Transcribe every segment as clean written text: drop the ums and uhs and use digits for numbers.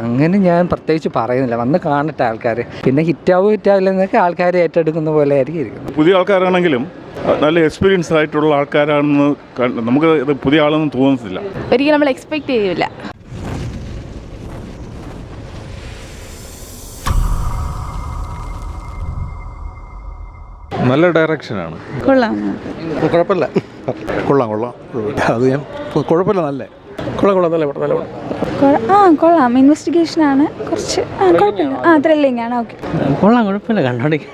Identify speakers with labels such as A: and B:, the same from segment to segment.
A: അങ്ങനെ ഞാൻ പ്രത്യേകിച്ച് പറയുന്നില്ല, വന്ന് കാണട്ടെ ആൾക്കാർ. പിന്നെ ഹിറ്റാവില്ലെന്നൊക്കെ ആൾക്കാർ ഏറ്റെടുക്കുന്ന പോലെ ആയിരിക്കും ഇരിക്കുന്നത്.
B: പുതിയ ആൾക്കാരാണെങ്കിലും നല്ല എക്സ്പീരിയൻസ് ആയിട്ടുള്ള ആൾക്കാരാണെന്ന് നമുക്ക് ഇത് പുതിയ ആളൊന്നും തോന്നുന്നില്ല.
C: ഒരിക്കലും നമ്മൾ എക്സ്പെക്ട് ചെയ്യില്ല.
D: നല്ല ഡയറക്ഷനാണ്.
C: കൊള്ളാം,
E: കുഴപ്പമില്ല. കൊള്ളാം. അത് ഞാൻ കുഴപ്പമില്ല. നല്ല
F: കൊള്ളാം. ഇൻവെസ്റ്റിഗേഷനാണ്, കുറച്ച് കുഴപ്പമില്ല. ത്രില്ലിംഗ് ആണ്. ഓക്കെ,
A: കുഴപ്പമില്ല, കണ്ടോണ്ടിരിക്കും.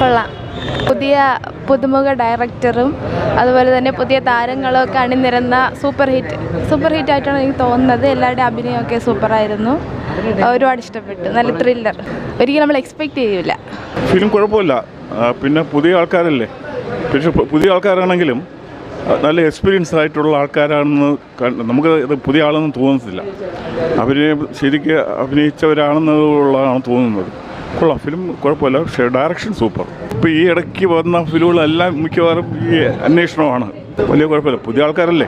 C: കൊള്ളാം. പുതിയ പുതുമുഖ ഡയറക്ടറും അതുപോലെ തന്നെ പുതിയ താരങ്ങളും ഒക്കെ അണിനിരന്ന സൂപ്പർ ഹിറ്റ് ആയിട്ടാണ് എനിക്ക് തോന്നുന്നത്. എല്ലാവരുടെയും അഭിനയമൊക്കെ സൂപ്പറായിരുന്നു, ഒരുപാട് ഇഷ്ടപ്പെട്ടു. നല്ല ത്രില്ലർ, ഒരിക്കലും നമ്മൾ എക്സ്പെക്ട് ചെയ്യില്ല.
B: ഫിലിം കുഴപ്പമില്ല. പിന്നെ പുതിയ ആൾക്കാരല്ലേ, പക്ഷേ പുതിയ ആൾക്കാരാണെങ്കിലും നല്ല എക്സ്പീരിയൻസ് ആയിട്ടുള്ള ആൾക്കാരാണെന്ന് നമുക്ക് ഇത് പുതിയ ആളൊന്നും തോന്നുന്നില്ല. അവർ ശരിക്ക് അഭിനയിച്ചവരാണെന്നുള്ളതാണ് തോന്നുന്നത്. കൊള്ളാം, ഫിലിം കുഴപ്പമില്ല. പക്ഷേ ഡയറക്ഷൻ സൂപ്പർ. ഇപ്പോൾ ഈ ഇടയ്ക്ക് വന്ന ഫിലിമുകളെല്ലാം മിക്കവാറും ഈ അന്വേഷണമാണ്. വലിയ കുഴപ്പമില്ല, പുതിയ ആൾക്കാരല്ലേ.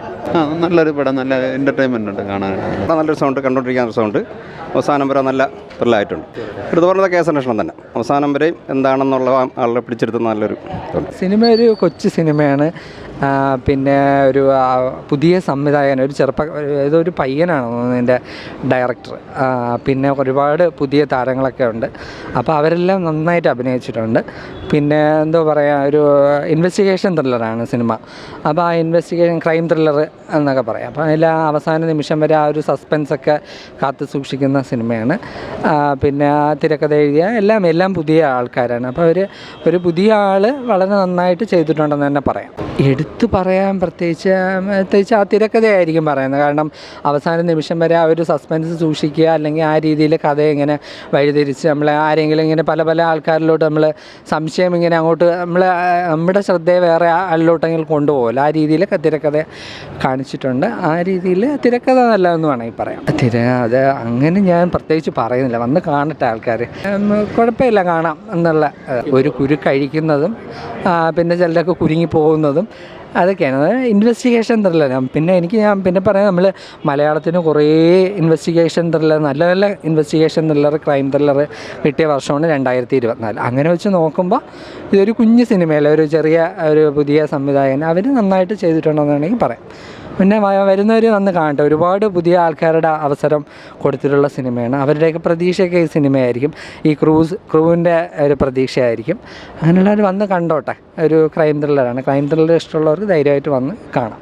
G: നല്ലൊരു പടം, നല്ല എൻ്റർടൈൻമെൻ്റ് ഉണ്ട് കാണാൻ. നല്ലൊരു സൗണ്ട്, കണ്ടുകൊണ്ടിരിക്കാൻ സൗണ്ട്. അവസാനം വരെ നല്ല ത്രില്ലായിട്ടുണ്ട്. എടുത്തു പറഞ്ഞത് കേസന്വേഷണം തന്നെ. അവസാനം വരെയും എന്താണെന്നുള്ള ആളെ പിടിച്ചെടുത്തുന്ന നല്ലൊരു
A: സിനിമ ഒരു കൊച്ചു സിനിമയാണ്. പിന്നെ ഒരു പുതിയ സംവിധായകൻ, ഏതൊരു പയ്യനാണ് എൻ്റെ ഡയറക്ടർ. പിന്നെ ഒരുപാട് പുതിയ താരങ്ങളൊക്കെ ഉണ്ട്. അപ്പോൾ അവരെല്ലാം നന്നായിട്ട് അഭിനയിച്ചിട്ടുണ്ട്. പിന്നെ എന്തോ പറയുക, ഒരു ഇൻവെസ്റ്റിഗേഷൻ ത്രില്ലറാണ് സിനിമ. അപ്പോൾ ആ ഇൻവെസ്റ്റിഗേഷൻ ക്രൈം ത്രില്ലർ എന്നൊക്കെ പറയാം. അപ്പോൾ അതിൽ അവസാന നിമിഷം വരെ ആ ഒരു സസ്പെൻസൊക്കെ കാത്തു സൂക്ഷിക്കുന്ന സിനിമയാണ്. പിന്നെ ആ തിരക്കഥ എഴുതിയ എല്ലാം പുതിയ ആൾക്കാരാണ്. അപ്പോൾ ഒരു പുതിയ ആൾ വളരെ നന്നായിട്ട് ചെയ്തിട്ടുണ്ടെന്ന് തന്നെ പറയാം. എടുത്തു പറയാൻ പ്രത്യേകിച്ച് ആ തിരക്കഥയായിരിക്കും പറയുന്നത്. കാരണം അവസാന നിമിഷം വരെ ആ ഒരു സസ്പെൻസ് സൂക്ഷിക്കുക, അല്ലെങ്കിൽ ആ രീതിയിൽ കഥ ഇങ്ങനെ വഴിതിരിച്ച് ആരെങ്കിലും ഇങ്ങനെ പല ആൾക്കാരിലോട്ട് സംശയം ഇങ്ങനെ അങ്ങോട്ട് നമ്മുടെ ശ്രദ്ധയെ വേറെ ആളിലോട്ടെങ്കിലും കൊണ്ടുപോകില്ല. ആ രീതിയിൽ തിരക്കഥ കാണിച്ചിട്ടുണ്ട്. ആ രീതിയിൽ തിരക്കഥ നല്ലതെന്ന് വേണമെങ്കിൽ പറയാം. അത് അങ്ങനെ ഞാൻ പ്രത്യേകിച്ച് പറയുന്നില്ല, വന്ന് കാണട്ടെ ആൾക്കാർ. കുഴപ്പമില്ല, കാണാം എന്നുള്ള ഒരു കുരു കഴിക്കുന്നതും പിന്നെ ചിലരൊക്കെ കുരുങ്ങി പോകുന്നതും അതൊക്കെയാണ്. ഇൻവെസ്റ്റിഗേഷൻ ത്രില്ലറാണ്. പിന്നെ പറയാം, നമ്മൾ മലയാളത്തിന് കുറേ ഇൻവെസ്റ്റിഗേഷൻ ത്രില്ലർ, നല്ല ഇൻവെസ്റ്റിഗേഷൻ ത്രില്ലർ, ക്രൈം ത്രില്ലർ കിട്ടിയ വർഷമാണ് 2024. അങ്ങനെ വെച്ച് നോക്കുമ്പോൾ ഇതൊരു കുഞ്ഞു സിനിമയല്ല, ഒരു ചെറിയ പുതിയ സംവിധായകൻ അവർ നന്നായിട്ട് ചെയ്തിട്ടുണ്ടെന്ന് വേണമെങ്കിൽ പറയാം. പിന്നെ വരുന്നവർ വന്ന് കാണട്ടെ. ഒരുപാട് പുതിയ ആൾക്കാരുടെ അവസരം കൊടുത്തിട്ടുള്ള സിനിമയാണ്. അവരുടെയൊക്കെ പ്രതീക്ഷയൊക്കെ ഈ സിനിമയായിരിക്കും. ഈ ക്രൂവിൻ്റെ ഒരു പ്രതീക്ഷയായിരിക്കും. അങ്ങനെയുള്ളവർ വന്ന് കണ്ടോട്ടെ. ഒരു ക്രൈം ത്രില്ലറാണ്. ക്രൈം ത്രില്ലർ ഇഷ്ടമുള്ളവർക്ക് ധൈര്യമായിട്ട് വന്ന് കാണാം.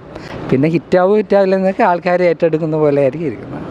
A: പിന്നെ ഹിറ്റാവില്ലെന്നൊക്കെ ആൾക്കാർ ഏറ്റെടുക്കുന്ന പോലെ ആയിരിക്കും ഇരിക്കുന്നത്.